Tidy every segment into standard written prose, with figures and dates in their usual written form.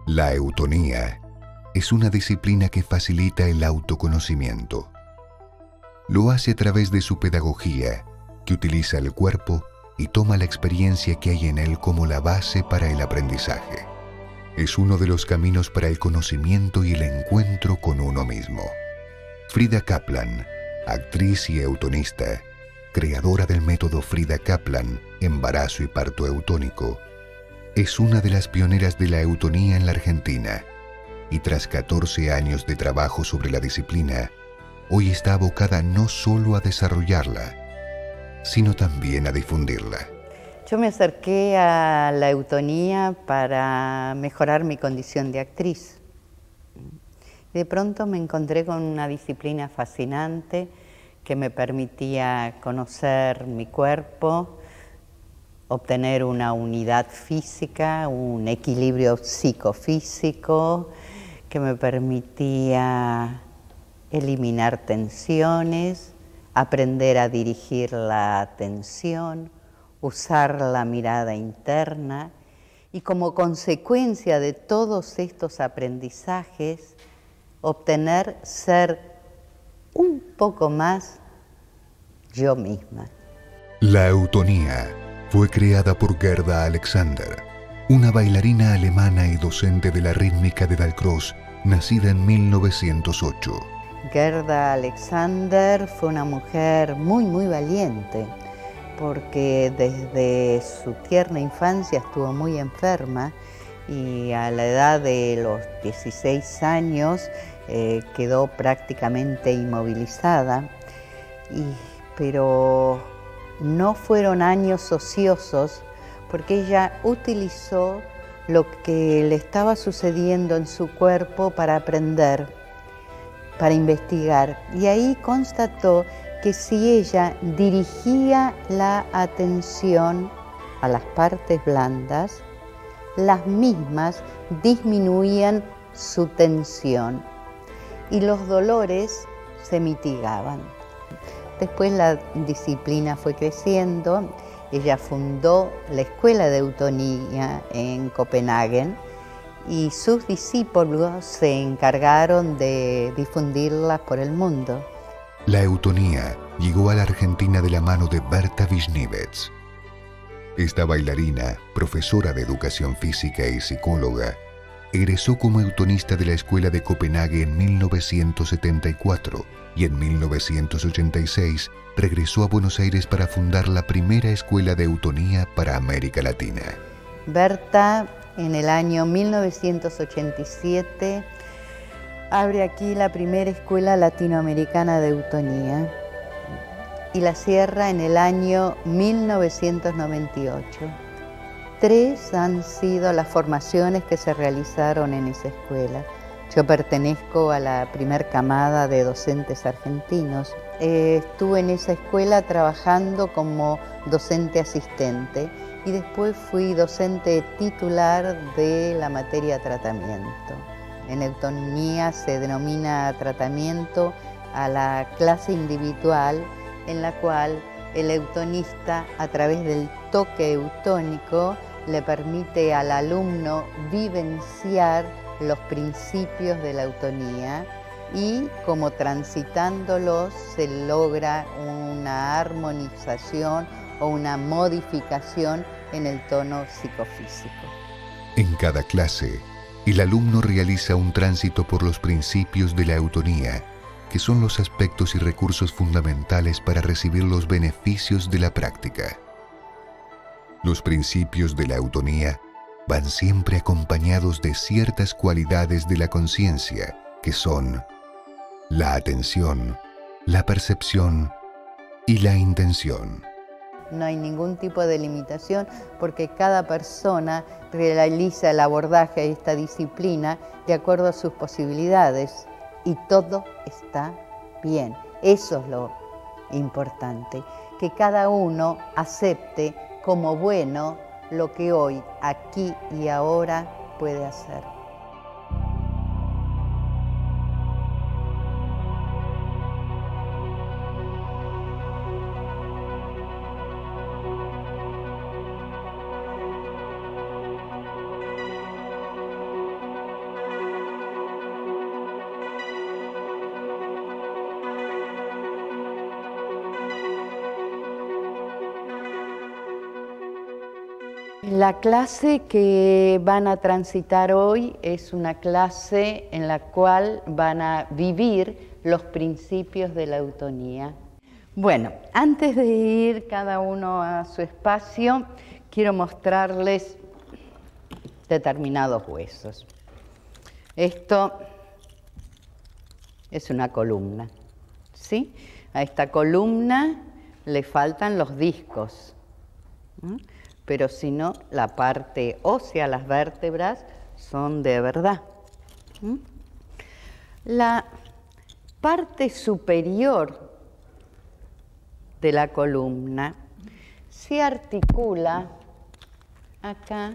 La eutonía es una disciplina que facilita el autoconocimiento. Lo hace a través de su pedagogía, que utiliza el cuerpo y toma la experiencia que hay en él como la base para el aprendizaje. Es uno de los caminos para el conocimiento y el encuentro con uno mismo. Frida Kaplan, actriz y eutonista, creadora del método Frida Kaplan, embarazo y parto eutónico, es una de las pioneras de la eutonía en la Argentina y tras 14 años de trabajo sobre la disciplina, hoy está abocada no solo a desarrollarla, sino también a difundirla. Yo me acerqué a la eutonía para mejorar mi condición de actriz. De pronto me encontré con una disciplina fascinante que me permitía conocer mi cuerpo, obtener una unidad física, un equilibrio psicofísico, que me permitía eliminar tensiones, aprender a dirigir la atención, usar la mirada interna y como consecuencia de todos estos aprendizajes, obtener ser un poco más yo misma. La eutonía fue creada por Gerda Alexander, una bailarina alemana y docente de la rítmica de Dalcroze, nacida en 1908. Gerda Alexander fue una mujer muy valiente, porque desde su tierna infancia estuvo muy enferma y a la edad de los 16 años quedó prácticamente inmovilizada, pero no fueron años ociosos porque ella utilizó lo que le estaba sucediendo en su cuerpo para aprender, para investigar, y ahí constató que si ella dirigía la atención a las partes blandas, las mismas disminuían su tensión y los dolores se mitigaban. Después la disciplina fue creciendo, ella fundó la Escuela de Eutonía en Copenhague y sus discípulos se encargaron de difundirla por el mundo. La eutonía llegó a la Argentina de la mano de Berta Wisniewicz. Esta bailarina, profesora de educación física y psicóloga, egresó como eutonista de la Escuela de Copenhague en 1974 y en 1986 regresó a Buenos Aires para fundar la primera escuela de eutonía para América Latina. Berta, en el año 1987, abre aquí la primera escuela latinoamericana de eutonía y la cierra en el año 1998. 3 han sido las formaciones que se realizaron en esa escuela. Yo pertenezco a la primer camada de docentes argentinos. Estuve en esa escuela trabajando como docente asistente y después fui docente titular de la materia tratamiento. En eutonía se denomina tratamiento a la clase individual en la cual el eutonista, a través del toque eutónico, le permite al alumno vivenciar los principios de la eutonía y, como transitándolos, se logra una armonización o una modificación en el tono psicofísico. En cada clase, el alumno realiza un tránsito por los principios de la eutonía, que son los aspectos y recursos fundamentales para recibir los beneficios de la práctica. Los principios de la eutonía van siempre acompañados de ciertas cualidades de la conciencia, que son la atención, la percepción y la intención. No hay ningún tipo de limitación porque cada persona realiza el abordaje a esta disciplina de acuerdo a sus posibilidades y todo está bien. Eso es lo importante, que cada uno acepte como bueno lo que hoy, aquí y ahora puede hacer. La clase que van a transitar hoy es una clase en la cual van a vivir los principios de la eutonía. Bueno, antes de ir cada uno a su espacio, quiero mostrarles determinados huesos. Esto es una columna, ¿sí? A esta columna le faltan los discos, ¿no? Pero si no, la parte ósea, las vértebras, son de verdad. La parte superior de la columna se articula acá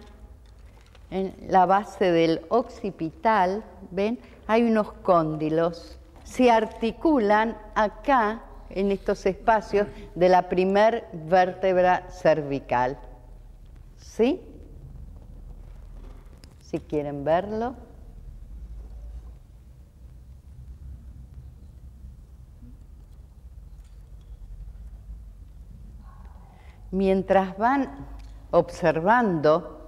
en la base del occipital, ¿ven? Hay unos cóndilos, se articulan acá en estos espacios de la primer vértebra cervical. ¿Sí? Si quieren verlo. Mientras van observando,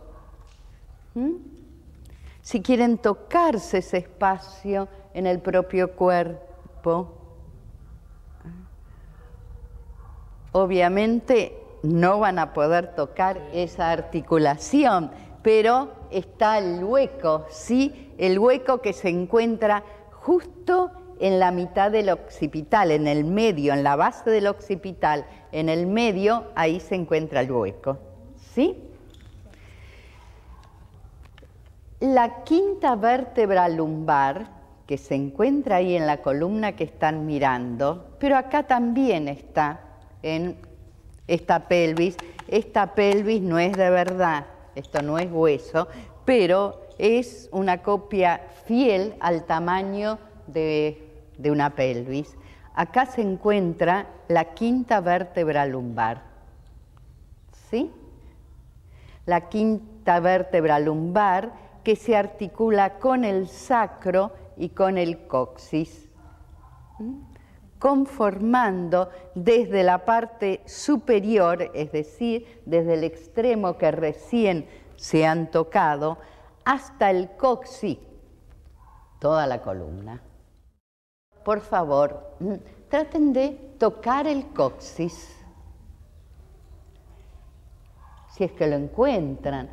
si quieren tocarse ese espacio en el propio cuerpo, obviamente no van a poder tocar esa articulación, pero está el hueco, ¿sí? El hueco que se encuentra justo en la mitad del occipital, en el medio, en la base del occipital, en el medio, ahí se encuentra el hueco, ¿sí? La quinta vértebra lumbar, que se encuentra ahí en la columna que están mirando, pero acá también está en esta pelvis no es de verdad, esto no es hueso, pero es una copia fiel al tamaño de una pelvis. Acá se encuentra la quinta vértebra lumbar, ¿sí? La quinta vértebra lumbar que se articula con el sacro y con el coxis, conformando desde la parte superior, es decir, desde el extremo que recién se han tocado, hasta el coxis, toda la columna. Por favor, traten de tocar el coxis, si es que lo encuentran.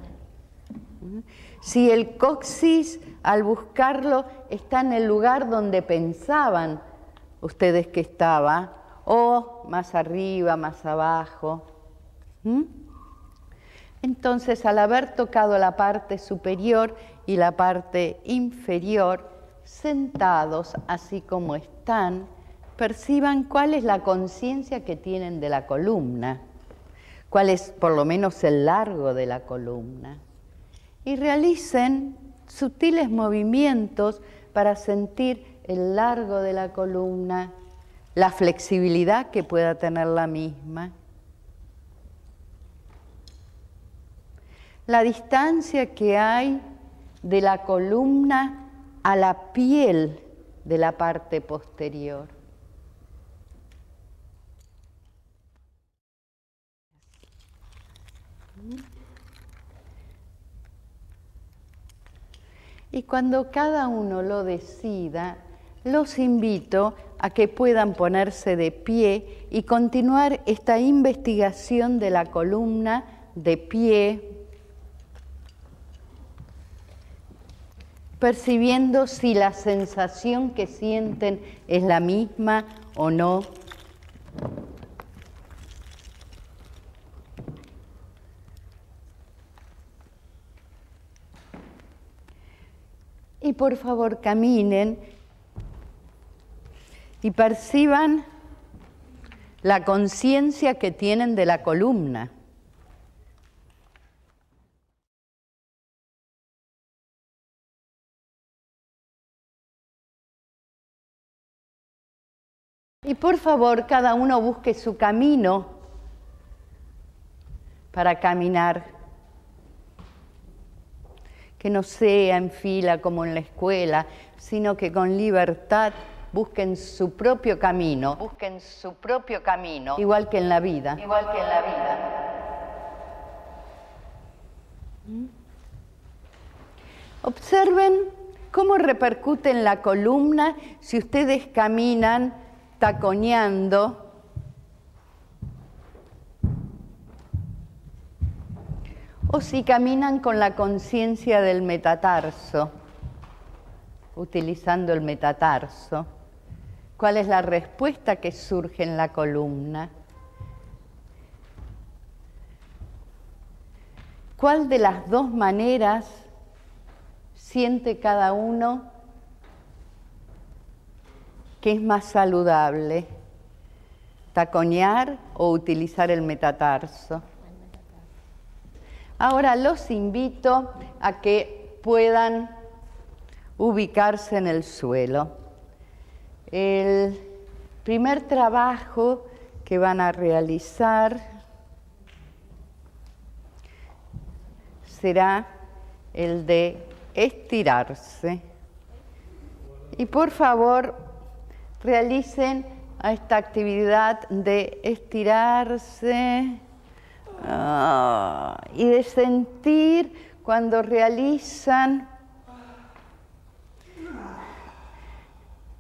Si el coxis, al buscarlo, está en el lugar donde pensaban ustedes que estaba, o más arriba, más abajo. Entonces, al haber tocado la parte superior y la parte inferior, sentados así como están, perciban cuál es la conciencia que tienen de la columna, cuál es por lo menos el largo de la columna, y realicen sutiles movimientos para sentir el largo de la columna, la flexibilidad que pueda tener la misma, la distancia que hay de la columna a la piel de la parte posterior. Y cuando cada uno lo decida, los invito a que puedan ponerse de pie y continuar esta investigación de la columna de pie, percibiendo si la sensación que sienten es la misma o no. Y por favor caminen y perciban la conciencia que tienen de la columna. Y por favor, cada uno busque su camino para caminar. Que no sea en fila como en la escuela, sino que con libertad busquen su propio camino. Busquen su propio camino. Igual que en la vida. Igual que en la vida. Observen cómo repercute en la columna si ustedes caminan taconeando o si caminan con la conciencia del metatarso, utilizando el metatarso. ¿Cuál es la respuesta que surge en la columna? ¿Cuál de las dos maneras siente cada uno que es más saludable? ¿Taconear o utilizar el metatarso? Ahora los invito a que puedan ubicarse en el suelo. El primer trabajo que van a realizar será el de estirarse. Y por favor, realicen esta actividad de estirarse y de sentir cuando realizan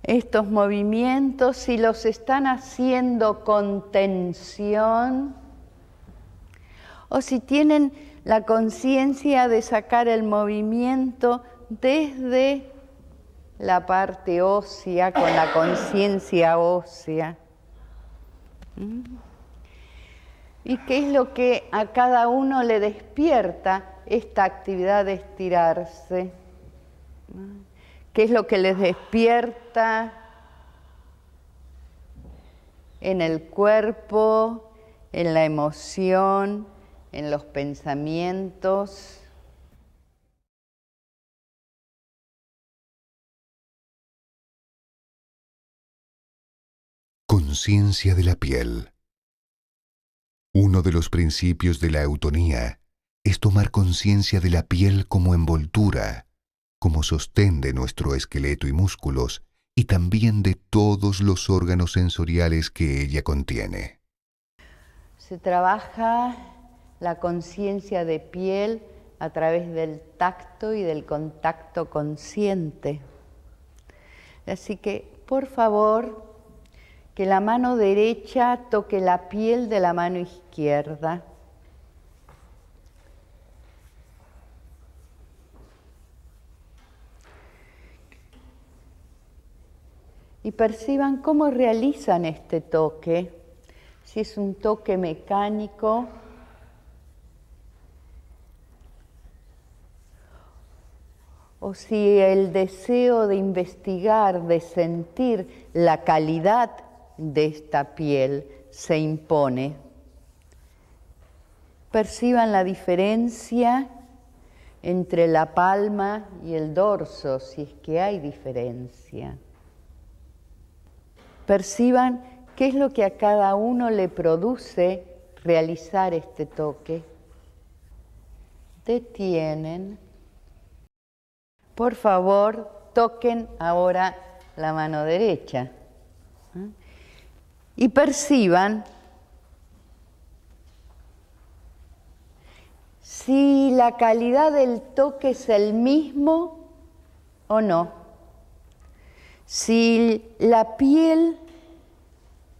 estos movimientos, si los están haciendo con tensión o si tienen la conciencia de sacar el movimiento desde la parte ósea, con la conciencia ósea. ¿Y qué es lo que a cada uno le despierta esta actividad de estirarse? ¿Qué es lo que les despierta en el cuerpo, en la emoción, en los pensamientos? Conciencia de la piel. Uno de los principios de la eutonía es tomar conciencia de la piel como envoltura, como sostén de nuestro esqueleto y músculos, y también de todos los órganos sensoriales que ella contiene. Se trabaja la conciencia de piel a través del tacto y del contacto consciente. Así que, por favor, que la mano derecha toque la piel de la mano izquierda. Y perciban cómo realizan este toque, si es un toque mecánico o si el deseo de investigar, de sentir la calidad de esta piel se impone. Perciban la diferencia entre la palma y el dorso, si es que hay diferencia. Perciban qué es lo que a cada uno le produce realizar este toque. Detienen. Por favor, toquen ahora la mano derecha. Y perciban si la calidad del toque es el mismo o no. Si la piel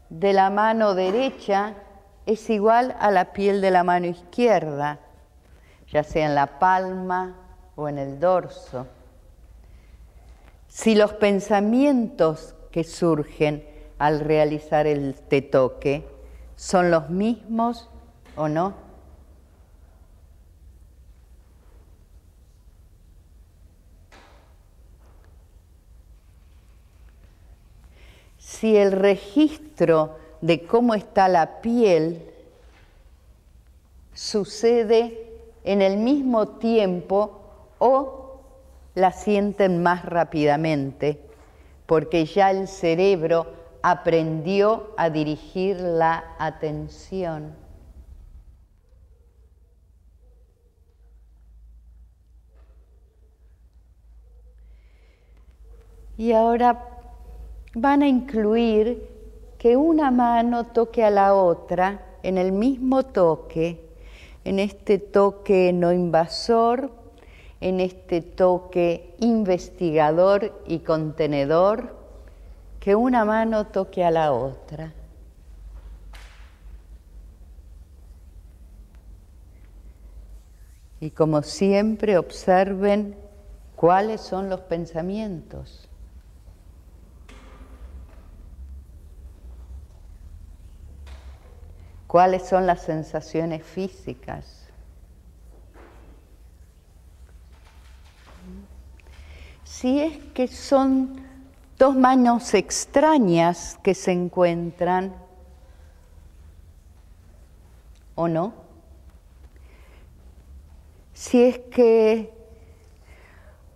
de la mano derecha es igual a la piel de la mano izquierda, ya sea en la palma o en el dorso. Si los pensamientos que surgen al realizar este toque son los mismos o no. Si el registro de cómo está la piel sucede en el mismo tiempo o la sienten más rápidamente, porque ya el cerebro aprendió a dirigir la atención. Y ahora van a incluir que una mano toque a la otra en el mismo toque, en este toque no invasor, en este toque investigador y contenedor, que una mano toque a la otra. Y como siempre, observen cuáles son los pensamientos. ¿Cuáles son las sensaciones físicas? Si es que son dos manos extrañas que se encuentran, ¿o no? Si es que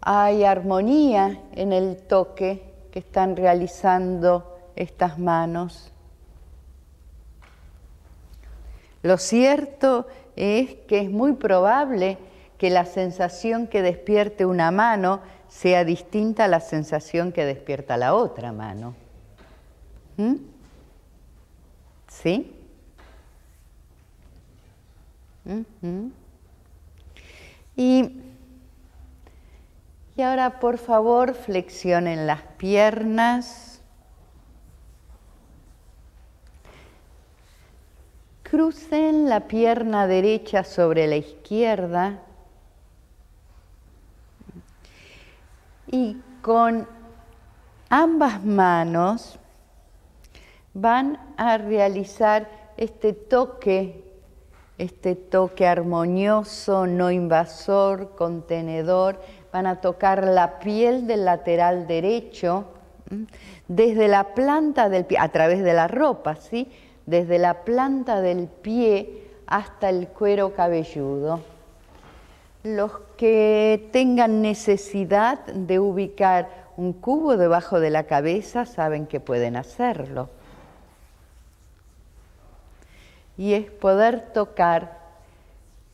hay armonía en el toque que están realizando estas manos. Lo cierto es que es muy probable que la sensación que despierte una mano sea distinta a la sensación que despierta la otra mano. ¿Sí? Y ahora, por favor, flexionen las piernas. Crucen la pierna derecha sobre la izquierda y con ambas manos van a realizar este toque armonioso, no invasor, contenedor. Van a tocar la piel del lateral derecho desde la planta del pie, a través de la ropa, ¿sí? Desde la planta del pie hasta el cuero cabelludo. Los que tengan necesidad de ubicar un cubo debajo de la cabeza saben que pueden hacerlo. Y es poder tocar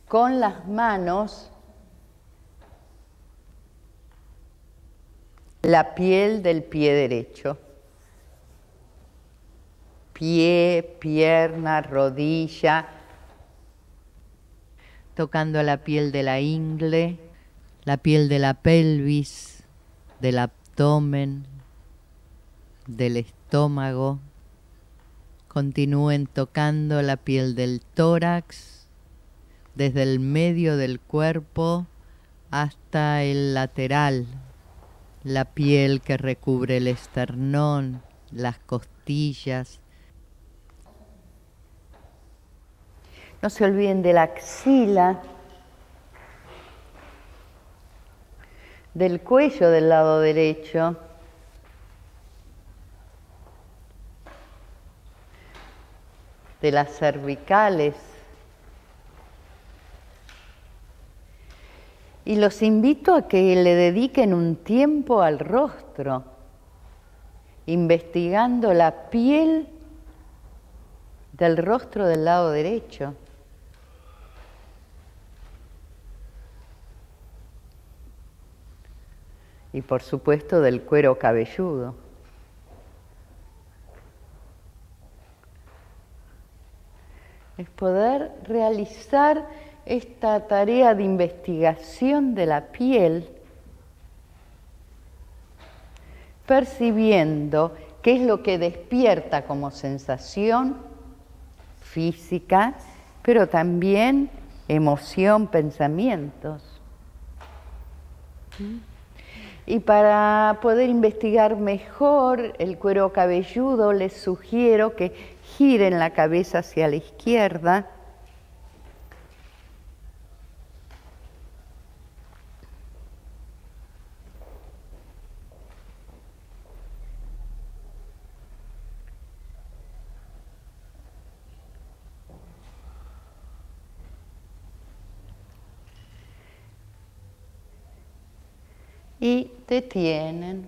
con las manos la piel del pie derecho. Pie, pierna, rodilla, tocando la piel de la ingle, la piel de la pelvis, del abdomen, del estómago. Continúen tocando la piel del tórax, desde el medio del cuerpo hasta el lateral, la piel que recubre el esternón, las costillas. No se olviden de la axila, del cuello del lado derecho, de las cervicales. Y los invito a que le dediquen un tiempo al rostro, investigando la piel del rostro del lado derecho. Y por supuesto del cuero cabelludo. Es poder realizar esta tarea de investigación de la piel, percibiendo qué es lo que despierta como sensación física, pero también emoción, pensamientos. Y para poder investigar mejor el cuero cabelludo, les sugiero que giren la cabeza hacia la izquierda. Y detienen.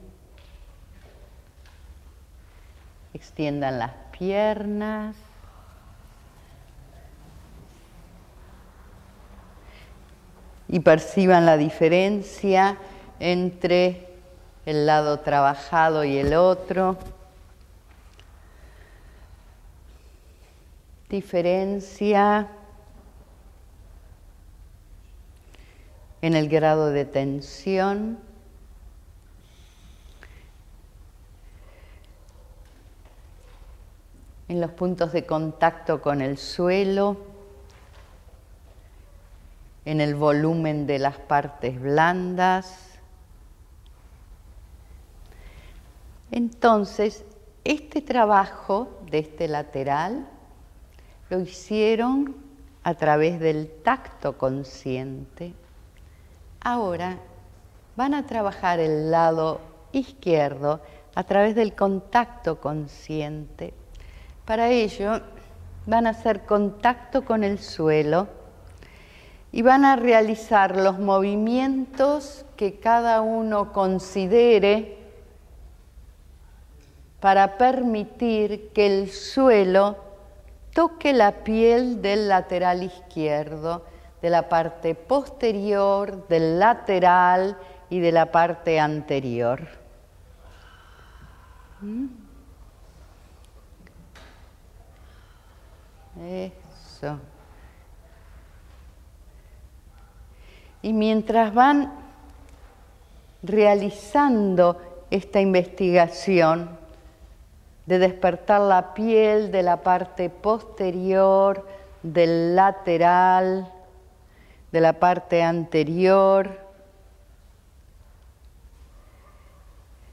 Extiendan las piernas. Y perciban la diferencia entre el lado trabajado y el otro. Diferencia en el grado de tensión. En los puntos de contacto con el suelo, en el volumen de las partes blandas. Entonces, este trabajo de este lateral lo hicieron a través del tacto consciente. Ahora van a trabajar el lado izquierdo a través del contacto consciente. Para ello van a hacer contacto con el suelo y van a realizar los movimientos que cada uno considere para permitir que el suelo toque la piel del lateral izquierdo, de la parte posterior, del lateral y de la parte anterior. Eso. Y mientras van realizando esta investigación de despertar la piel de la parte posterior, del lateral, de la parte anterior,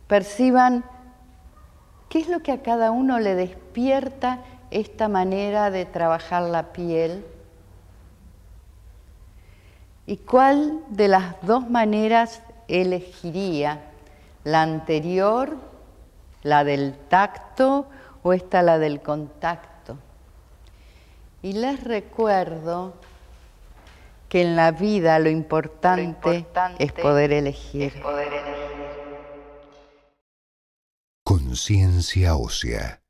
perciban qué es lo que a cada uno le despierta esta manera de trabajar la piel y cuál de las dos maneras elegiría, la anterior, la del tacto o esta la del contacto. Y les recuerdo que en la vida lo importante es poder elegir. Conciencia ósea.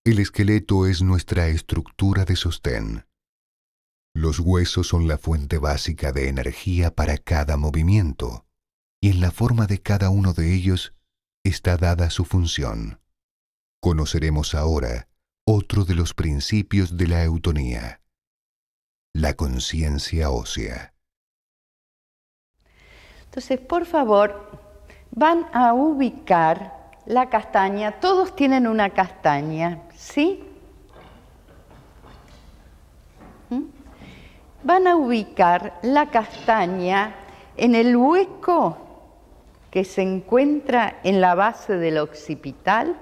El esqueleto es nuestra estructura de sostén. Los huesos son la fuente básica de energía para cada movimiento, y en la forma de cada uno de ellos está dada su función. Conoceremos ahora otro de los principios de la eutonía, la conciencia ósea. Entonces, por favor, van a ubicar la castaña. Todos tienen una castaña, ¿sí? Van a ubicar la castaña en el hueco que se encuentra en la base del occipital.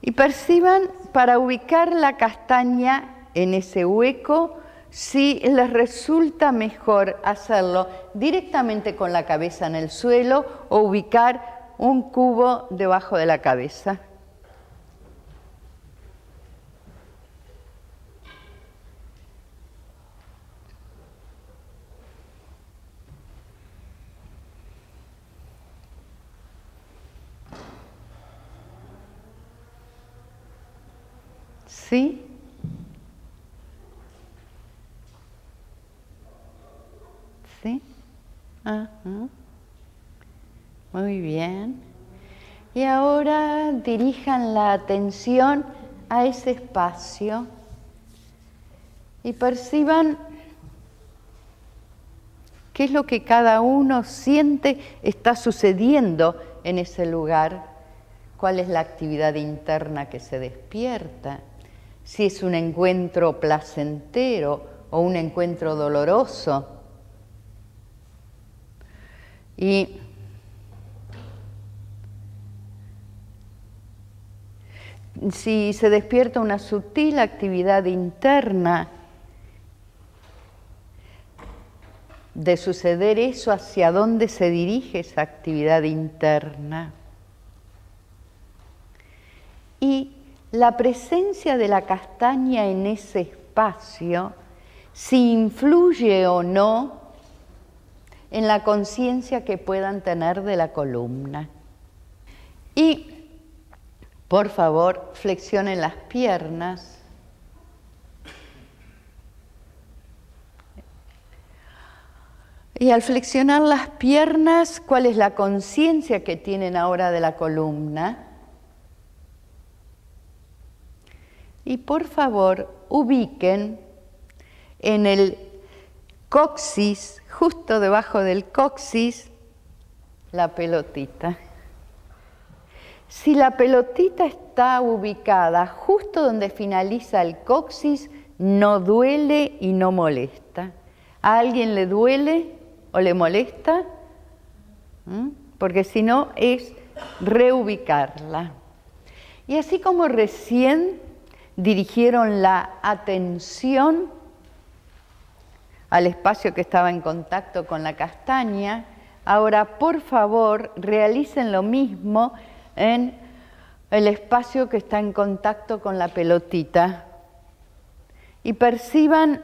Y perciban, para ubicar la castaña en ese hueco, si les resulta mejor hacerlo directamente con la cabeza en el suelo o ubicar un cubo debajo de la cabeza. ¿Sí? ¿Sí? Ajá. Muy bien. Y ahora dirijan la atención a ese espacio y perciban qué es lo que cada uno siente está sucediendo en ese lugar, cuál es la actividad interna que se despierta. Si es un encuentro placentero o un encuentro doloroso. Y si se despierta una sutil actividad interna, de suceder eso, ¿hacia dónde se dirige esa actividad interna? Y la presencia de la castaña en ese espacio, si influye o no en la conciencia que puedan tener de la columna. Y, por favor, flexionen las piernas. Y al flexionar las piernas, ¿cuál es la conciencia que tienen ahora de la columna? Y por favor, ubiquen en el coxis, justo debajo del coxis, la pelotita. Si la pelotita está ubicada justo donde finaliza el coxis, no duele y no molesta. ¿A alguien le duele o le molesta? Porque si no, es reubicarla. Y así como recién dirigieron la atención al espacio que estaba en contacto con la castaña, ahora por favor realicen lo mismo en el espacio que está en contacto con la pelotita y perciban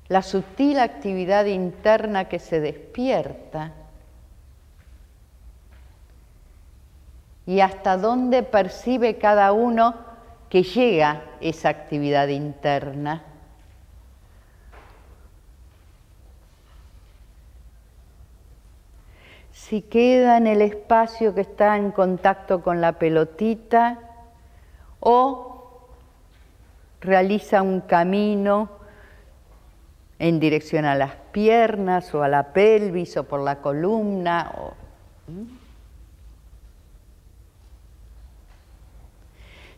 la sutil actividad interna que se despierta y hasta dónde percibe cada uno que llega esa actividad interna. Si queda en el espacio que está en contacto con la pelotita o realiza un camino en dirección a las piernas o a la pelvis o por la columna.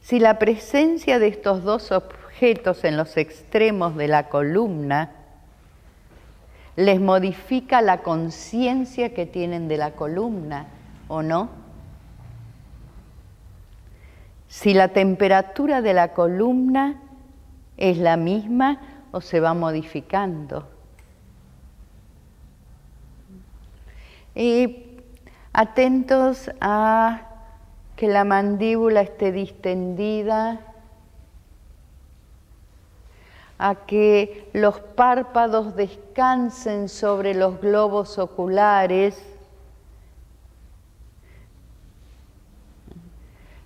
Si la presencia de estos dos objetos en los extremos de la columna les modifica la conciencia que tienen de la columna, ¿o no? Si la temperatura de la columna es la misma o se va modificando. Y atentos a que la mandíbula esté distendida, a que los párpados descansen sobre los globos oculares.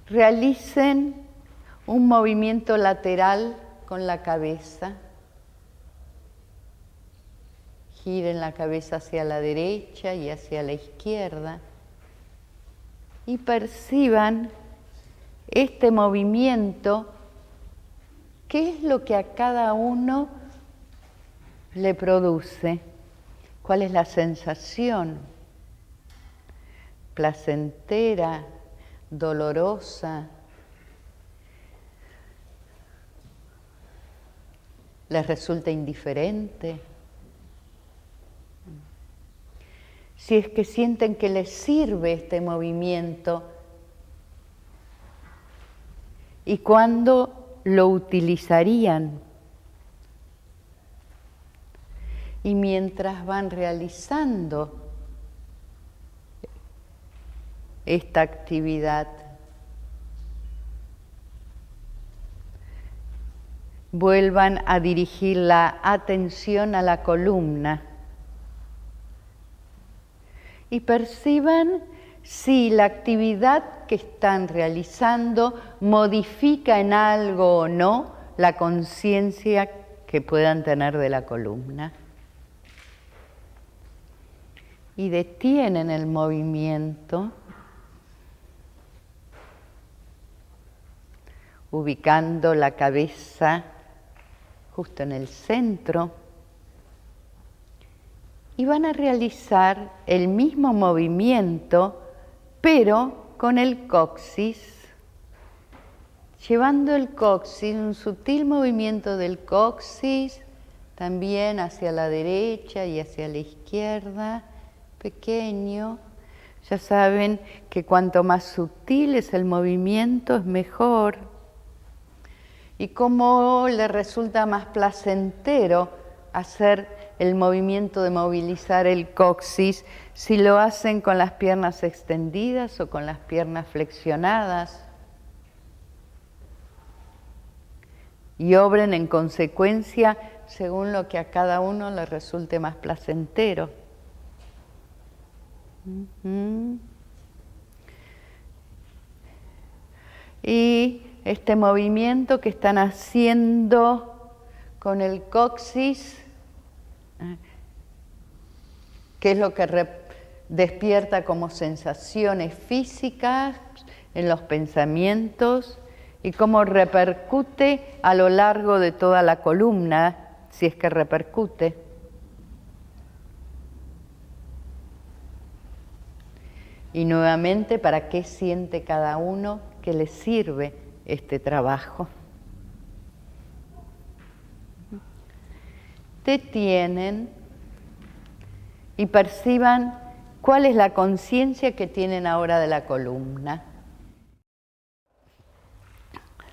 Realicen un movimiento lateral con la cabeza. Giren la cabeza hacia la derecha y hacia la izquierda. Y perciban este movimiento. ¿Qué es lo que a cada uno le produce? ¿Cuál es la sensación? ¿Placentera? ¿Dolorosa? ¿Les resulta indiferente? Si es que sienten que les sirve este movimiento, ¿y cuándo lo utilizarían? Y mientras van realizando esta actividad, vuelvan a dirigir la atención a la columna y perciban si la actividad que están realizando modifica en algo o no la conciencia que puedan tener de la columna. Y detienen el movimiento, ubicando la cabeza justo en el centro, y van a realizar el mismo movimiento, pero con el coxis, llevando el coxis, un sutil movimiento del coxis, también hacia la derecha y hacia la izquierda, pequeño. Ya saben que cuanto más sutil es el movimiento, es mejor. Y cómo les resulta más placentero hacer el movimiento de movilizar el coxis, si lo hacen con las piernas extendidas o con las piernas flexionadas. Y obren en consecuencia según lo que a cada uno le resulte más placentero. Y este movimiento que están haciendo con el coxis, que es lo que despierta como sensaciones físicas en los pensamientos y cómo repercute a lo largo de toda la columna, si es que repercute. Y nuevamente, ¿para qué siente cada uno que le sirve este trabajo? Detienen y perciban cuál es la conciencia que tienen ahora de la columna.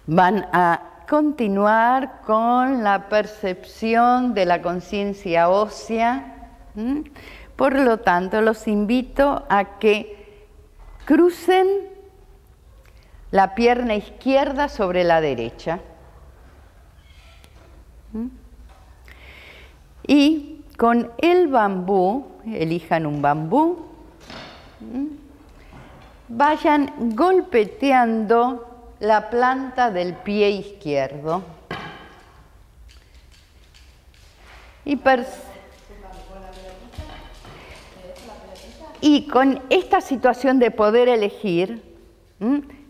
Van a continuar con la percepción de la conciencia ósea. Por lo tanto, los invito a que crucen la pierna izquierda sobre la derecha. Y con el bambú, elijan un bambú, vayan golpeteando la planta del pie izquierdo. Y con esta situación de poder elegir,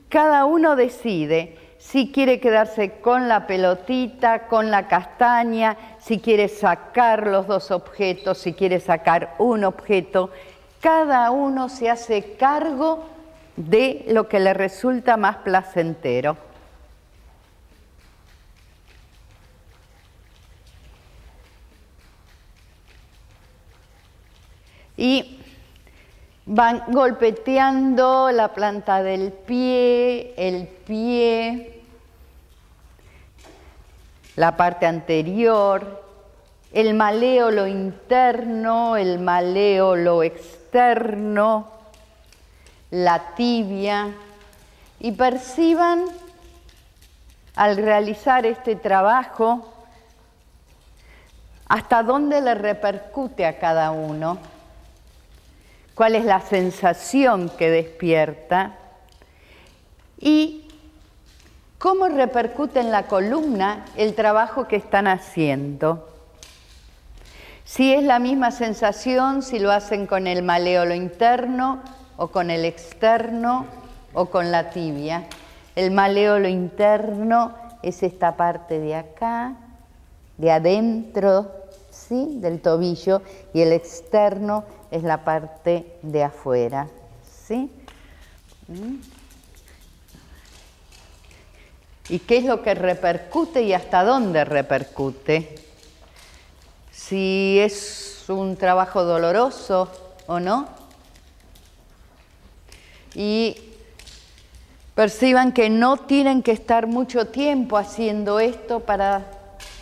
cada uno decide si quiere quedarse con la pelotita, con la castaña, si quiere sacar los dos objetos, si quiere sacar un objeto. Cada uno se hace cargo de lo que le resulta más placentero. Y van golpeteando la planta del pie, el pie, la parte anterior, el maléolo interno, el maléolo externo, la tibia, y perciban al realizar este trabajo hasta dónde le repercute a cada uno. ¿Cuál es la sensación que despierta? Y cómo repercute en la columna el trabajo que están haciendo. Si es la misma sensación, si lo hacen con el maléolo interno o con el externo o con la tibia. El maléolo interno es esta parte de acá, de adentro, ¿sí?, del tobillo, y el externo es la parte de afuera, ¿sí? ¿Y qué es lo que repercute y hasta dónde repercute? Si es un trabajo doloroso o no. Y perciban que no tienen que estar mucho tiempo haciendo esto para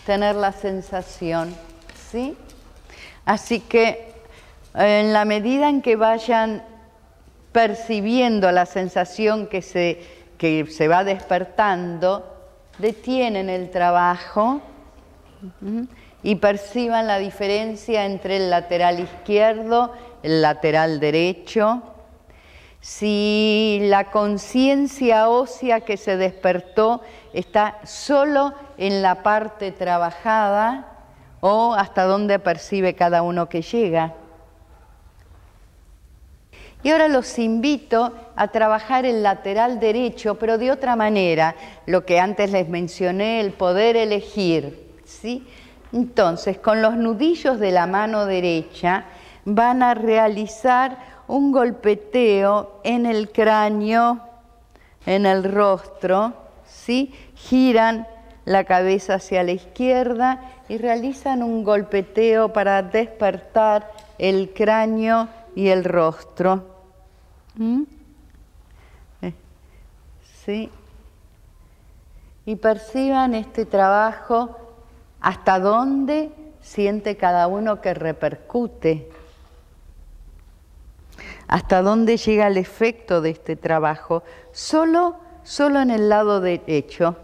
tener la sensación, ¿sí? Así que en la medida en que vayan percibiendo la sensación que se va despertando, detienen el trabajo y perciban la diferencia entre el lateral izquierdo, el lateral derecho. Si la conciencia ósea que se despertó está solo en la parte trabajada o hasta dónde percibe cada uno que llega. Y ahora los invito a trabajar el lateral derecho, pero de otra manera, lo que antes les mencioné, el poder elegir, ¿sí? Entonces, con los nudillos de la mano derecha van a realizar un golpeteo en el cráneo, en el rostro, ¿sí? Giran la cabeza hacia la izquierda y realizan un golpeteo para despertar el cráneo y el rostro. ¿Sí? Y perciban este trabajo hasta dónde siente cada uno que repercute, hasta dónde llega el efecto de este trabajo, solo en el lado derecho.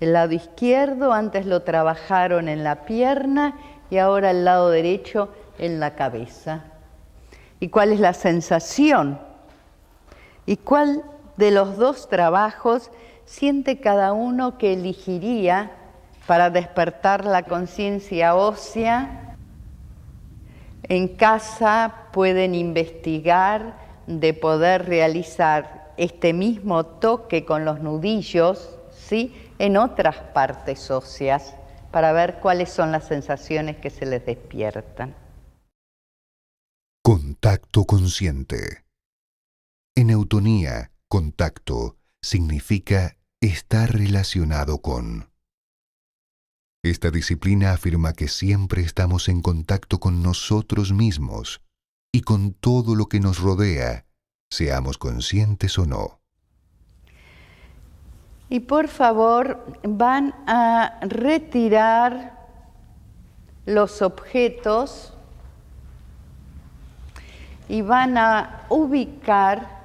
El lado izquierdo antes lo trabajaron en la pierna y ahora el lado derecho en la cabeza. ¿Y cuál es la sensación? ¿Y cuál de los dos trabajos siente cada uno que elegiría para despertar la conciencia ósea? En casa pueden investigar de poder realizar este mismo toque con los nudillos, ¿sí?, en otras partes óseas para ver cuáles son las sensaciones que se les despiertan. Contacto consciente. En eutonía, contacto significa estar relacionado con. Esta disciplina afirma que siempre estamos en contacto con nosotros mismos y con todo lo que nos rodea, seamos conscientes o no. Y por favor, van a retirar los objetos y van a ubicar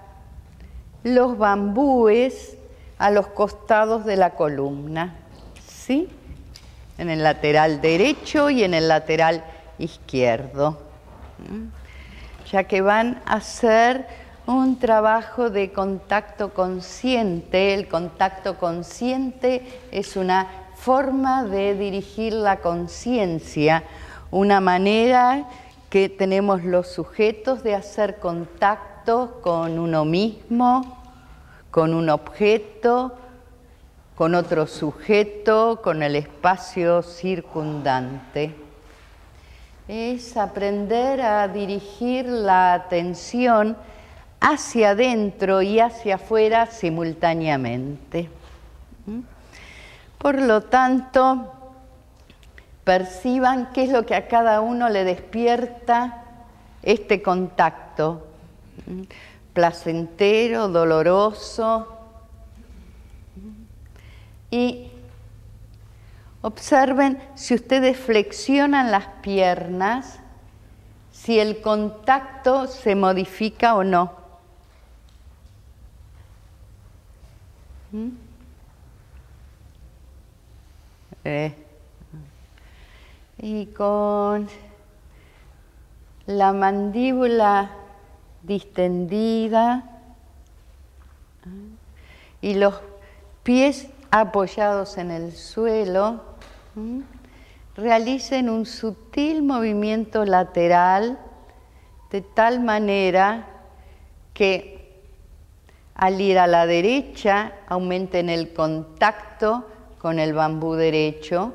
los bambúes a los costados de la columna, ¿sí?, en el lateral derecho y en el lateral izquierdo, ya que van a hacer un trabajo de contacto consciente. El contacto consciente es una forma de dirigir la conciencia, una manera que tenemos los sujetos de hacer contacto con uno mismo, con un objeto, con otro sujeto, con el espacio circundante. Es aprender a dirigir la atención hacia adentro y hacia afuera simultáneamente. Por lo tanto, perciban qué es lo que a cada uno le despierta este contacto, placentero, doloroso. Y observen si ustedes flexionan las piernas, si el contacto se modifica o no. Y con la mandíbula distendida y los pies apoyados en el suelo, realicen un sutil movimiento lateral de tal manera que al ir a la derecha aumenten el contacto con el bambú derecho,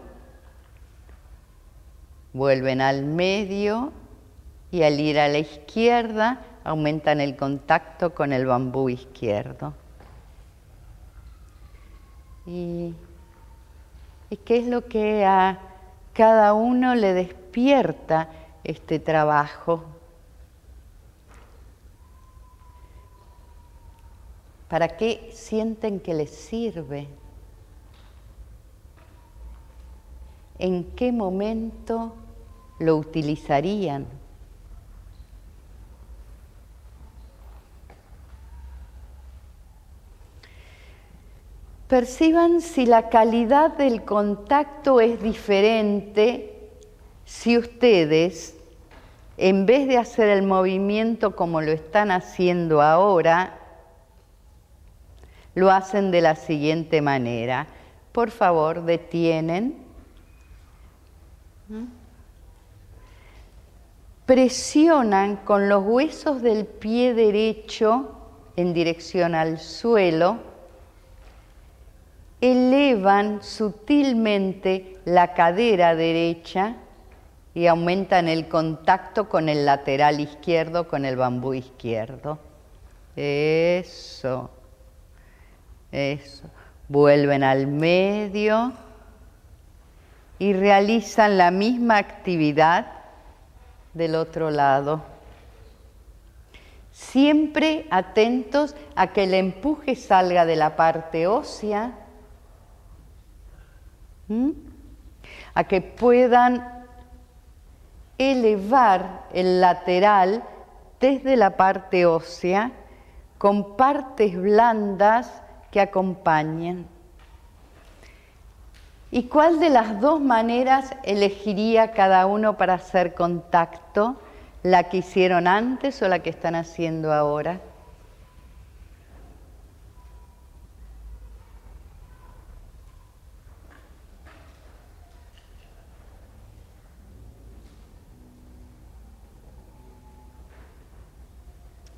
vuelven al medio y al ir a la izquierda aumentan el contacto con el bambú izquierdo. ¿Y qué es lo que a cada uno le despierta este trabajo? ¿Para qué sienten que les sirve? ¿En qué momento lo utilizarían? Perciban si la calidad del contacto es diferente si ustedes, en vez de hacer el movimiento como lo están haciendo ahora, lo hacen de la siguiente manera. Por favor, detienen. Presionan con los huesos del pie derecho en dirección al suelo. Elevan sutilmente la cadera derecha y aumentan el contacto con el lateral izquierdo, con el bambú izquierdo. Eso. Eso. Vuelven al medio y realizan la misma actividad del otro lado. Siempre atentos a que el empuje salga de la parte ósea, a que puedan elevar el lateral desde la parte ósea con partes blandas que acompañen. ¿Y cuál de las dos maneras elegiría cada uno para hacer contacto? ¿La que hicieron antes o la que están haciendo ahora?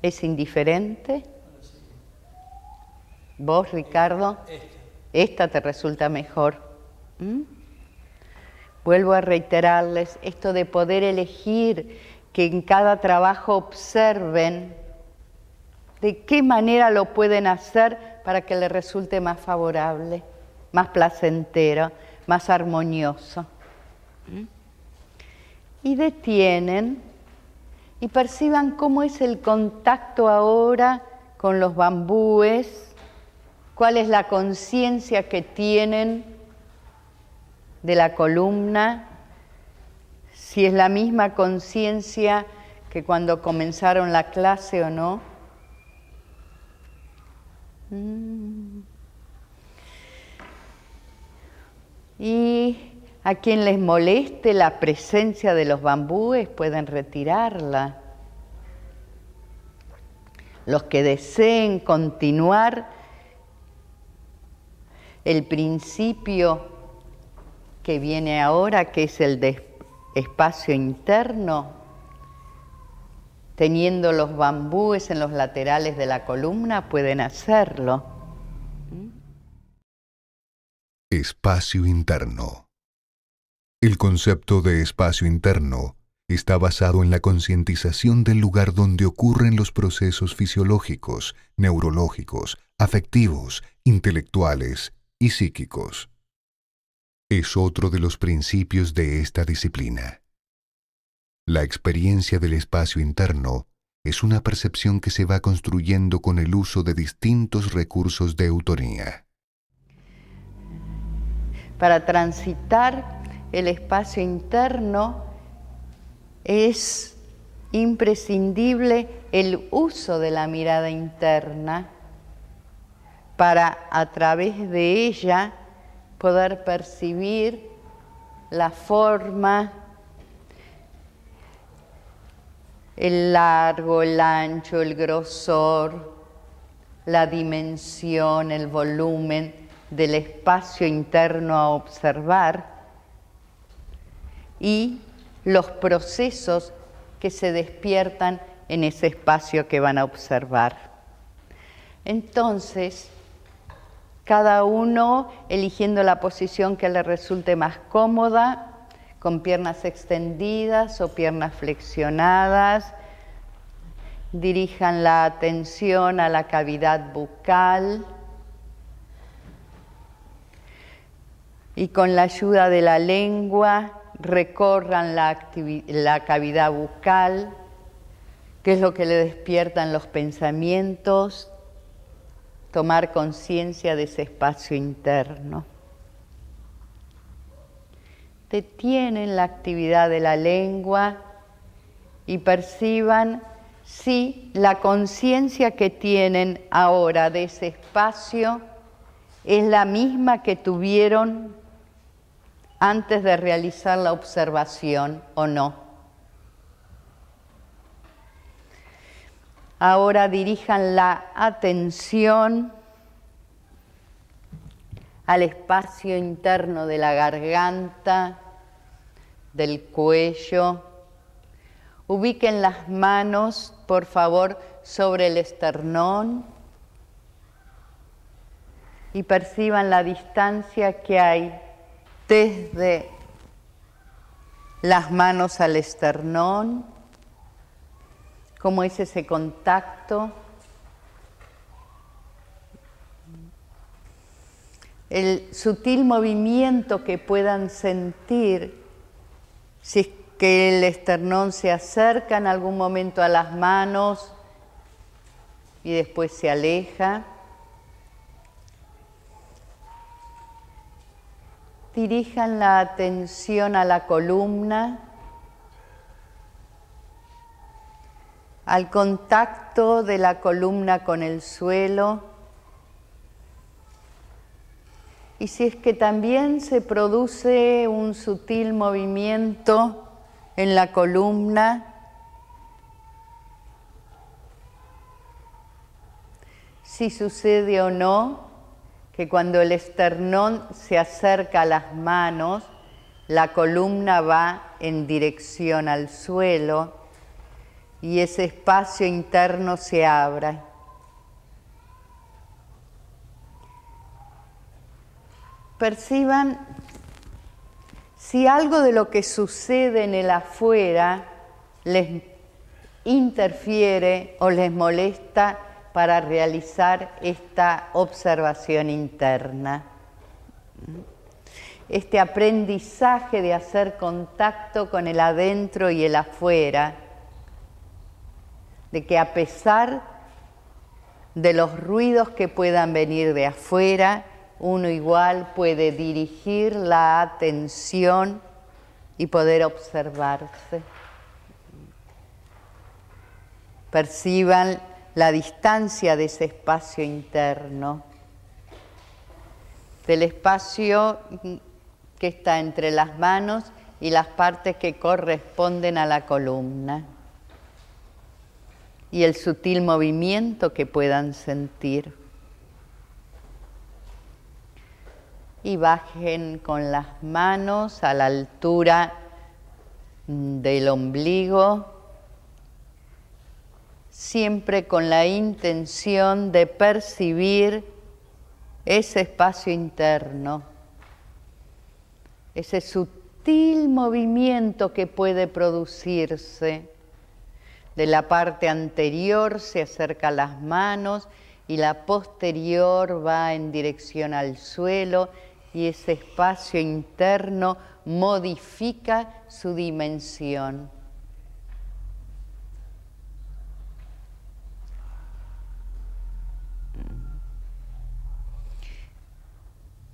¿Es indiferente? ¿Vos, Ricardo? Esta te resulta mejor. ¿Mm? Vuelvo a reiterarles esto de poder elegir, que en cada trabajo observen de qué manera lo pueden hacer para que les resulte más favorable, más placentero, más armonioso. Y detienen y perciban cómo es el contacto ahora con los bambúes, cuál es la conciencia que tienen de la columna, si es la misma conciencia que cuando comenzaron la clase o no. Y a quien les moleste la presencia de los bambúes pueden retirarla. Los que deseen continuar el principio que viene ahora, que es el de espacio interno, teniendo los bambúes en los laterales de la columna, pueden hacerlo. Espacio interno. El concepto de espacio interno está basado en la concientización del lugar donde ocurren los procesos fisiológicos, neurológicos, afectivos, intelectuales y psíquicos. Es otro de los principios de esta disciplina. La experiencia del espacio interno es una percepción que se va construyendo con el uso de distintos recursos de eutonía. Para transitar el espacio interno es imprescindible el uso de la mirada interna para, a través de ella, poder percibir la forma, el largo, el ancho, el grosor, la dimensión, el volumen del espacio interno a observar y los procesos que se despiertan en ese espacio que van a observar. Entonces, cada uno eligiendo la posición que le resulte más cómoda, con piernas extendidas o piernas flexionadas, dirijan la atención a la cavidad bucal y con la ayuda de la lengua recorran la cavidad bucal, que es lo que le despiertan los pensamientos, tomar conciencia de ese espacio interno. Detienen la actividad de la lengua y perciban si la conciencia que tienen ahora de ese espacio es la misma que tuvieron antes de realizar la observación o no. Ahora dirijan la atención al espacio interno de la garganta, del cuello. Ubiquen las manos, por favor, sobre el esternón y perciban la distancia que hay desde las manos al esternón, cómo es ese contacto. El sutil movimiento que puedan sentir si es que el esternón se acerca en algún momento a las manos y después se aleja. Dirijan la atención a la columna, al contacto de la columna con el suelo. Y si es que también se produce un sutil movimiento en la columna, si sucede o no que cuando el esternón se acerca a las manos, la columna va en dirección al suelo y ese espacio interno se abre. perciban si algo de lo que sucede en el afuera les interfiere o les molesta para realizar esta observación interna. Este aprendizaje de hacer contacto con el adentro y el afuera, de que a pesar de los ruidos que puedan venir de afuera, uno igual puede dirigir la atención y poder observarse. Perciban la distancia de ese espacio interno, del espacio que está entre las manos y las partes que corresponden a la columna, y el sutil movimiento que puedan sentir. Y bajen con las manos a la altura del ombligo, siempre con la intención de percibir ese espacio interno, ese sutil movimiento que puede producirse. De la parte anterior se acerca a las manos y la posterior va en dirección al suelo, y ese espacio interno modifica su dimensión.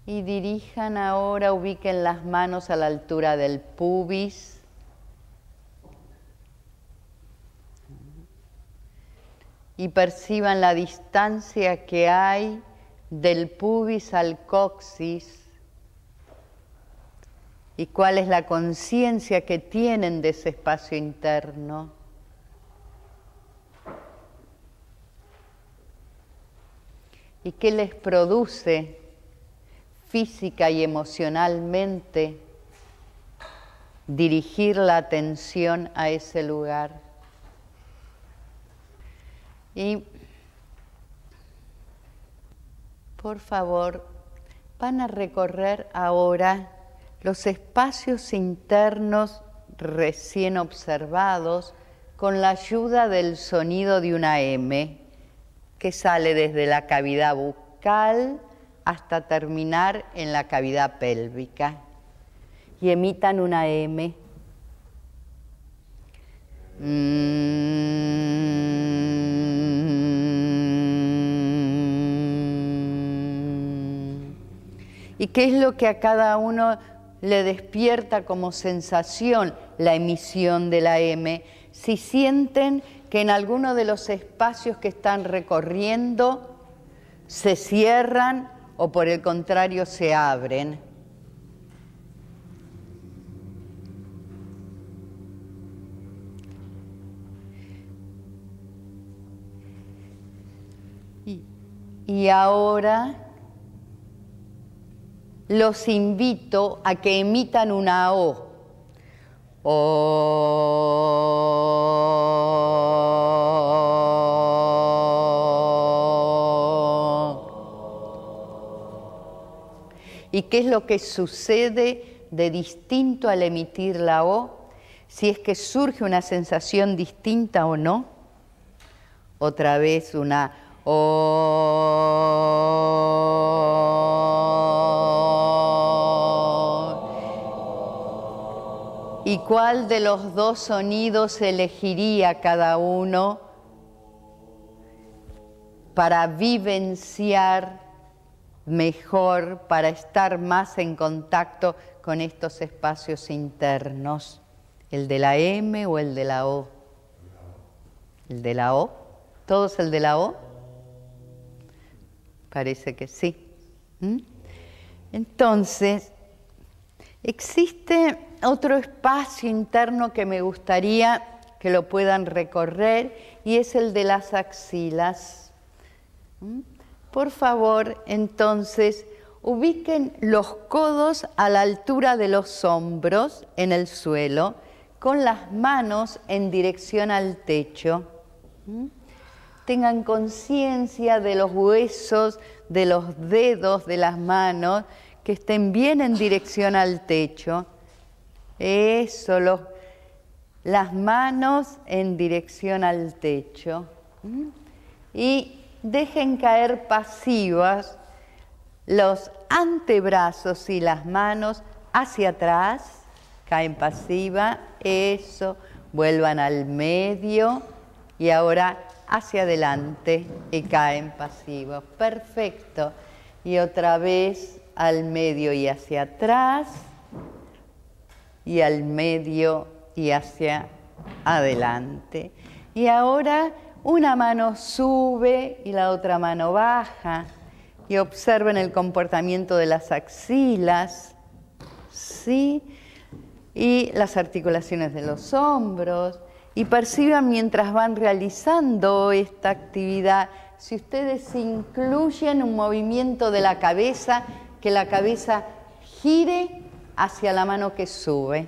Y dirijan ahora, ubiquen las manos a la altura del pubis. Y perciban la distancia que hay del pubis al coxis. Y cuál es la conciencia que tienen de ese espacio interno. Y qué les produce física y emocionalmente dirigir la atención a ese lugar. Y por favor, van a recorrer ahora los espacios internos recién observados con la ayuda del sonido de una M que sale desde la cavidad bucal hasta terminar en la cavidad pélvica. Y emitan una M. ¿Y qué es lo que a cada uno le despierta como sensación la emisión de la M? Si sienten que en alguno de los espacios que están recorriendo se cierran o por el contrario se abren. Y ahora los invito a que emitan una O. ¿Y qué es lo que sucede de distinto al emitir la O? Si es que surge una sensación distinta o no. Otra vez una O. ¿Y cuál de los dos sonidos elegiría cada uno para vivenciar mejor, para estar más en contacto con estos espacios internos? ¿El de la M o el de la O? ¿El de la O? ¿Todos el de la O? Parece que sí. Entonces, existe otro espacio interno que me gustaría que lo puedan recorrer, y es el de las axilas. Por favor, entonces, ubiquen los codos a la altura de los hombros en el suelo, con las manos en dirección al techo. Tengan conciencia de los huesos, de los dedos de las manos que estén bien en dirección al techo. Eso, las manos en dirección al techo. Y dejen caer pasivas los antebrazos y las manos hacia atrás, caen pasiva, eso, vuelvan al medio y ahora hacia adelante y caen pasivos. Perfecto. Y otra vez al medio y hacia atrás y al medio y hacia adelante. Y ahora una mano sube y la otra mano baja. Y observen el comportamiento de las axilas, ¿sí? Y las articulaciones de los hombros. Y perciban mientras van realizando esta actividad, si ustedes incluyen un movimiento de la cabeza, que la cabeza gire hacia la mano que sube.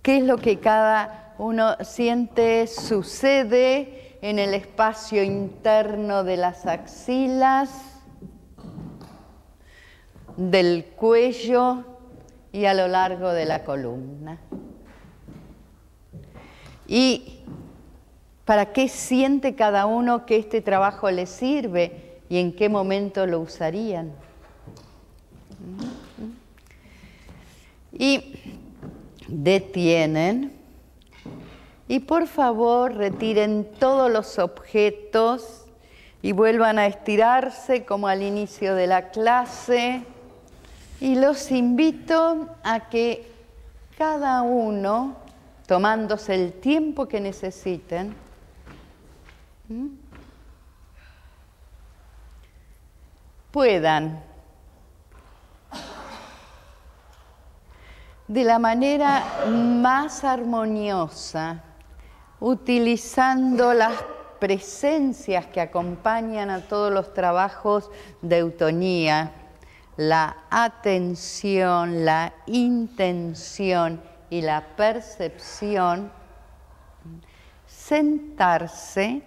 ¿Qué es lo que cada uno siente sucede en el espacio interno de las axilas, del cuello y a lo largo de la columna? ¿Y para qué siente cada uno que este trabajo les sirve y en qué momento lo usarían? Y detienen. Y por favor retiren todos los objetos y vuelvan a estirarse como al inicio de la clase. Y los invito a que cada uno, tomándose el tiempo que necesiten, puedan, de la manera más armoniosa, utilizando las presencias que acompañan a todos los trabajos de eutonía, la atención, la intención y la percepción, sentarse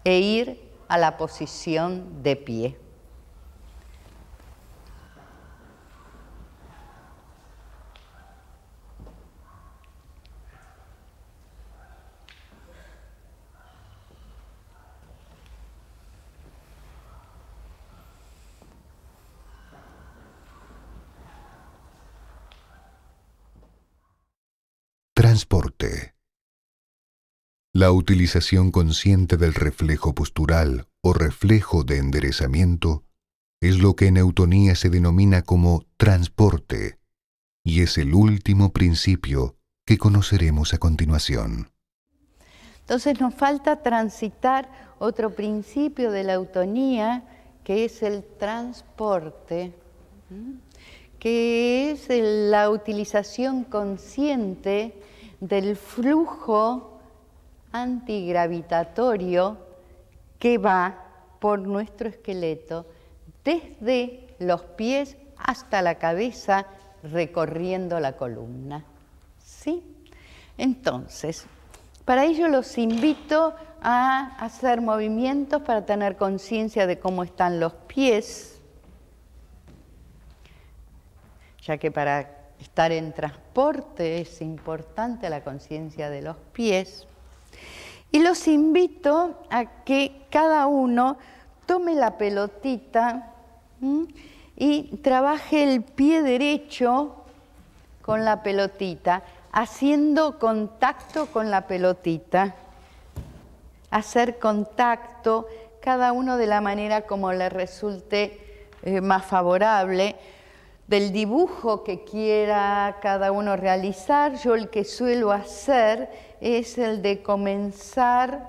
e ir a la posición de pie. Transporte. La utilización consciente del reflejo postural o reflejo de enderezamiento es lo que en eutonía se denomina como transporte y es el último principio que conoceremos a continuación. Entonces nos falta transitar otro principio de la eutonía, que es el transporte, que es la utilización consciente del flujo antigravitatorio que va por nuestro esqueleto desde los pies hasta la cabeza, recorriendo la columna. ¿Sí? Entonces, para ello los invito a hacer movimientos para tener conciencia de cómo están los pies, ya que para estar en transporte es importante la conciencia de los pies. Y los invito a que cada uno tome la pelotita y trabaje el pie derecho con la pelotita, haciendo contacto con la pelotita. Hacer contacto, cada uno de la manera como le resulte más favorable, del dibujo que quiera cada uno realizar. Yo el que suelo hacer es el de comenzar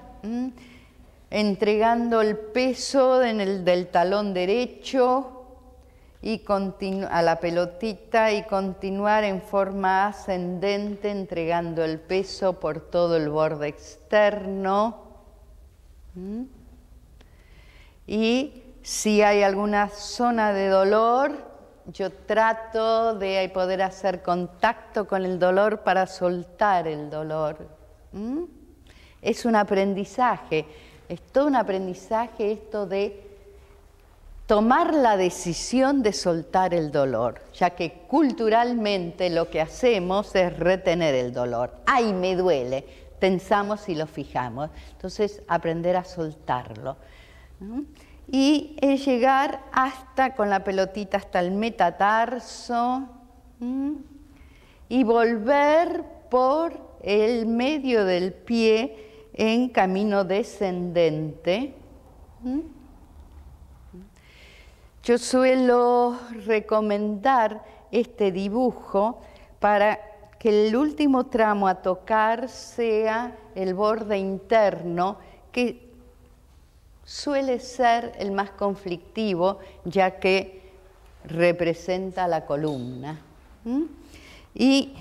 entregando el peso del talón derecho y a la pelotita y continuar en forma ascendente entregando el peso por todo el borde externo. Y si hay alguna zona de dolor, yo trato de poder hacer contacto con el dolor para soltar el dolor. Es un aprendizaje, es todo un aprendizaje esto de tomar la decisión de soltar el dolor, ya que culturalmente lo que hacemos es retener el dolor. ¡Ay, me duele! Tensamos y lo fijamos. Entonces, aprender a soltarlo. Y es llegar hasta, con la pelotita, hasta el metatarso, y volver por el medio del pie en camino descendente. Yo suelo recomendar este dibujo para que el último tramo a tocar sea el borde interno, que suele ser el más conflictivo, ya que representa la columna. Y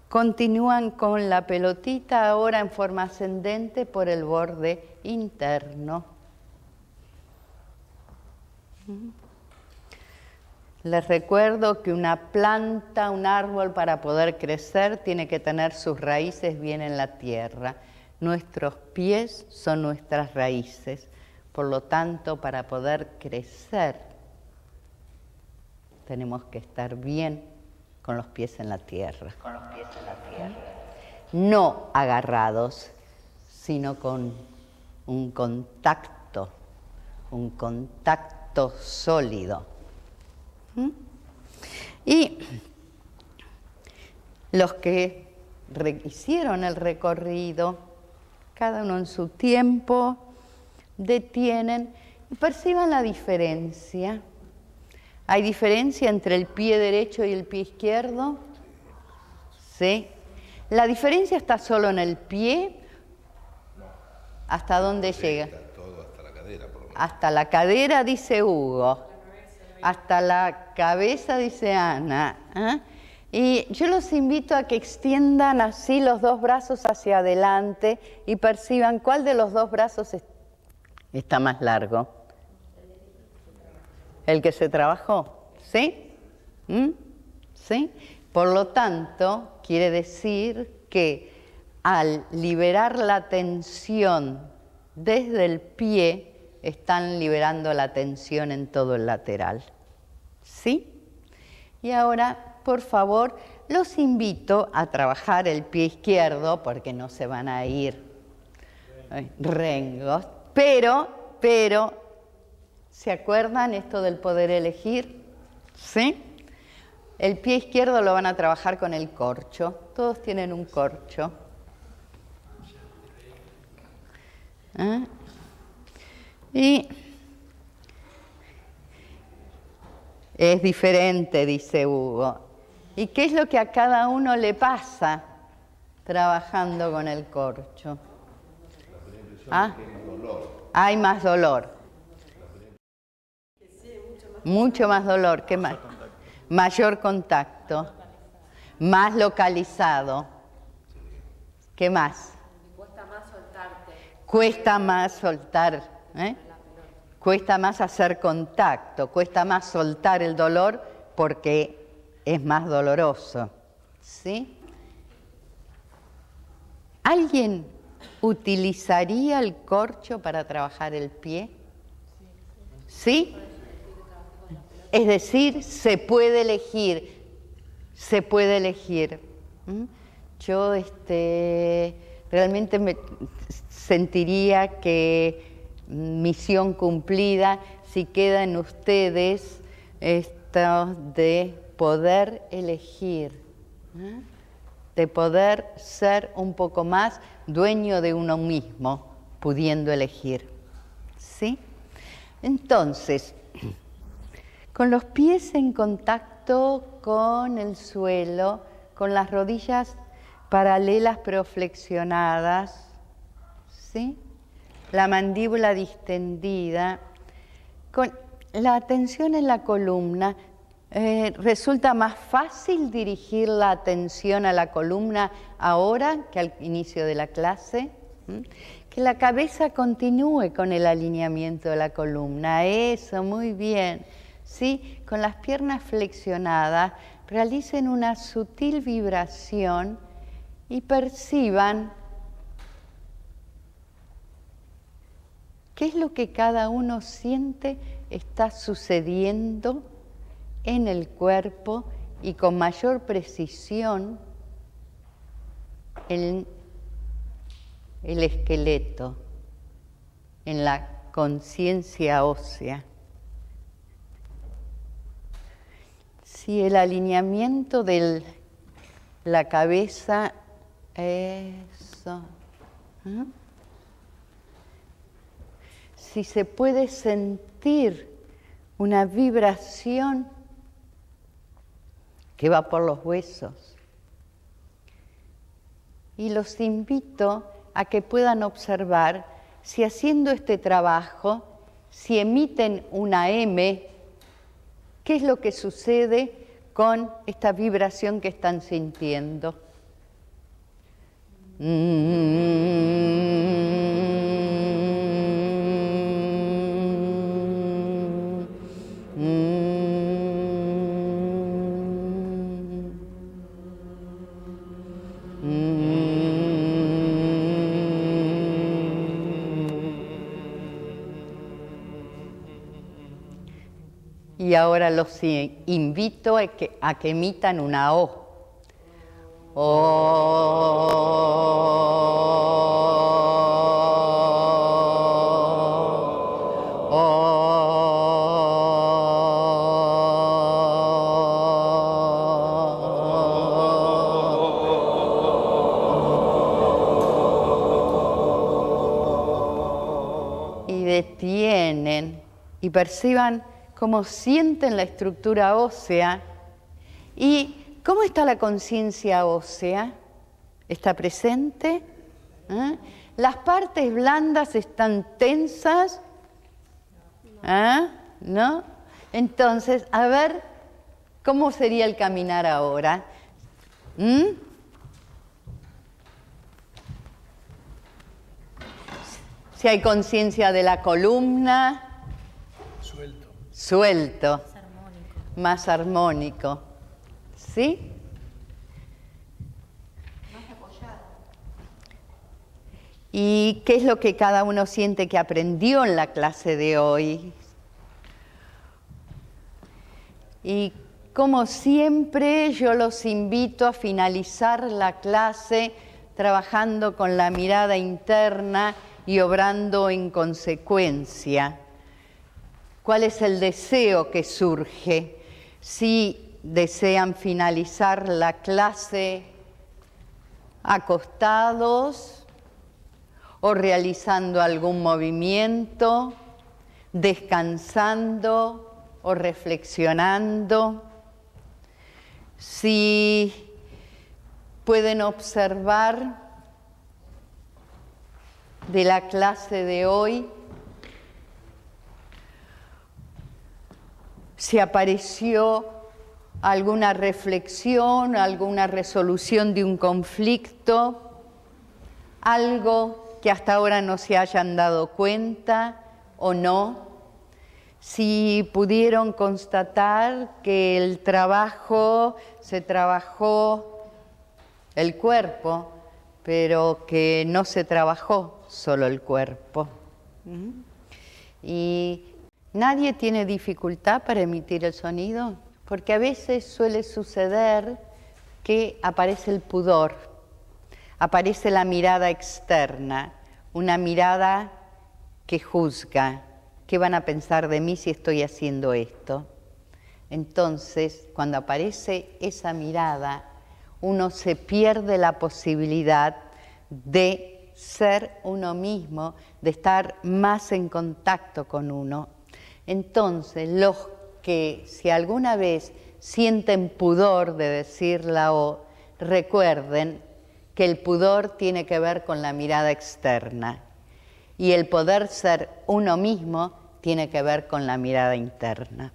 continúan con la pelotita ahora en forma ascendente por el borde interno. Les recuerdo que una planta, un árbol, para poder crecer, tiene que tener sus raíces bien en la tierra. Nuestros pies son nuestras raíces. Por lo tanto, para poder crecer, tenemos que estar bien con los pies en la tierra. No agarrados, sino con un contacto sólido. Y los que hicieron el recorrido, cada uno en su tiempo, detienen y perciban la diferencia. ¿Hay diferencia entre el pie derecho y el pie izquierdo? ¿Sí? ¿La diferencia está solo en el pie? ¿Hasta dónde llega? Todo hasta la cadera, por lo menos. Hasta la cadera, dice Hugo. Hasta la cabeza, dice Ana. Y yo los invito a que extiendan así los dos brazos hacia adelante y perciban cuál de los dos brazos está más largo. El que se trabajó, ¿sí? ¿Sí? Por lo tanto, quiere decir que al liberar la tensión desde el pie, están liberando la tensión en todo el lateral. ¿Sí? Y ahora, por favor, los invito a trabajar el pie izquierdo, porque no se van a ir rengos. Pero, ¿se acuerdan esto del poder elegir? ¿Sí? El pie izquierdo lo van a trabajar con el corcho. Todos tienen un corcho. Y es diferente, dice Hugo. ¿Y qué es lo que a cada uno le pasa trabajando con el corcho? Hay más dolor. Mucho más dolor. ¿Qué más? Mayor contacto. Más localizado. ¿Qué más? Cuesta más soltarte. Cuesta más soltar, cuesta más hacer contacto, cuesta más soltar el dolor porque es más doloroso, ¿sí? ¿Alguien utilizaría el corcho para trabajar el pie? ¿Sí? Es decir, se puede elegir, se puede elegir. Yo realmente me sentiría que misión cumplida si queda en ustedes esto de poder elegir, de poder ser un poco más dueño de uno mismo, pudiendo elegir. ¿Sí? Entonces, con los pies en contacto con el suelo, con las rodillas paralelas pero flexionadas, ¿sí? La mandíbula distendida, con la atención en la columna, resulta más fácil dirigir la atención a la columna ahora que al inicio de la clase. Que la cabeza continúe con el alineamiento de la columna. Eso, muy bien. ¿Sí? Con las piernas flexionadas, realicen una sutil vibración y perciban qué es lo que cada uno siente está sucediendo en el cuerpo y con mayor precisión en el esqueleto, en la conciencia ósea. Si el alineamiento de la cabeza, eso, ¿eh? Si se puede sentir una vibración que va por los huesos. Y los invito a que puedan observar si haciendo este trabajo, si emiten una M, ¿qué es lo que sucede con esta vibración que están sintiendo? Y ahora los invito a que emitan una O. Y detienen y perciban cómo sienten la estructura ósea y cómo está la conciencia ósea. ¿Está presente? ¿Eh? ¿Las partes blandas están tensas? ¿Eh? ¿No? Entonces, a ver, ¿cómo sería el caminar ahora? Si hay conciencia de la columna. Suelto, más armónico, ¿sí? Más apoyado. ¿Y qué es lo que cada uno siente que aprendió en la clase de hoy? Y como siempre, yo los invito a finalizar la clase trabajando con la mirada interna y obrando en consecuencia. ¿Cuál es el deseo que surge? Si desean finalizar la clase acostados o realizando algún movimiento, descansando o reflexionando. Si pueden observar de la clase de hoy, si apareció alguna reflexión, alguna resolución de un conflicto, algo que hasta ahora no se hayan dado cuenta o no, si pudieron constatar que el trabajo se trabajó el cuerpo, pero que no se trabajó solo el cuerpo. Y nadie tiene dificultad para emitir el sonido, porque a veces suele suceder que aparece el pudor, aparece la mirada externa, una mirada que juzga. ¿Qué van a pensar de mí si estoy haciendo esto? Entonces, cuando aparece esa mirada, uno se pierde la posibilidad de ser uno mismo, de estar más en contacto con uno. Entonces, los que si alguna vez sienten pudor de decir la O, recuerden que el pudor tiene que ver con la mirada externa y el poder ser uno mismo tiene que ver con la mirada interna.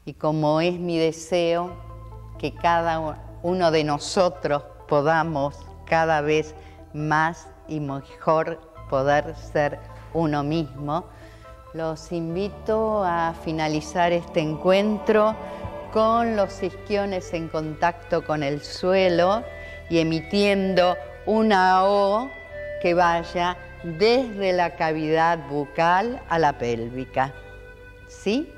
Y como es mi deseo que cada uno de nosotros podamos cada vez más y mejor poder ser uno mismo, los invito a finalizar este encuentro con los isquiones en contacto con el suelo y emitiendo una O que vaya desde la cavidad bucal a la pélvica. ¿Sí?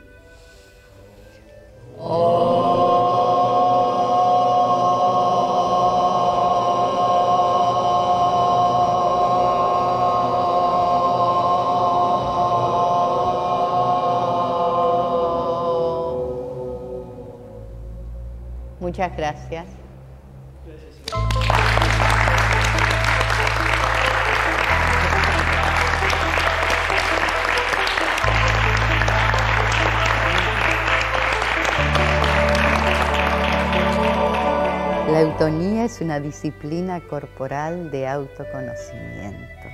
Muchas gracias. La eutonía es una disciplina corporal de autoconocimiento.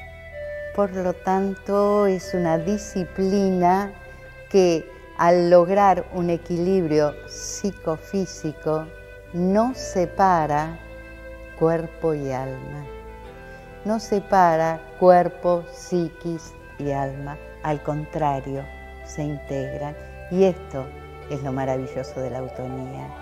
Por lo tanto, es una disciplina que al lograr un equilibrio psicofísico no separa cuerpo y alma. No separa cuerpo, psiquis y alma. Al contrario, se integran. Y esto es lo maravilloso de la eutonía.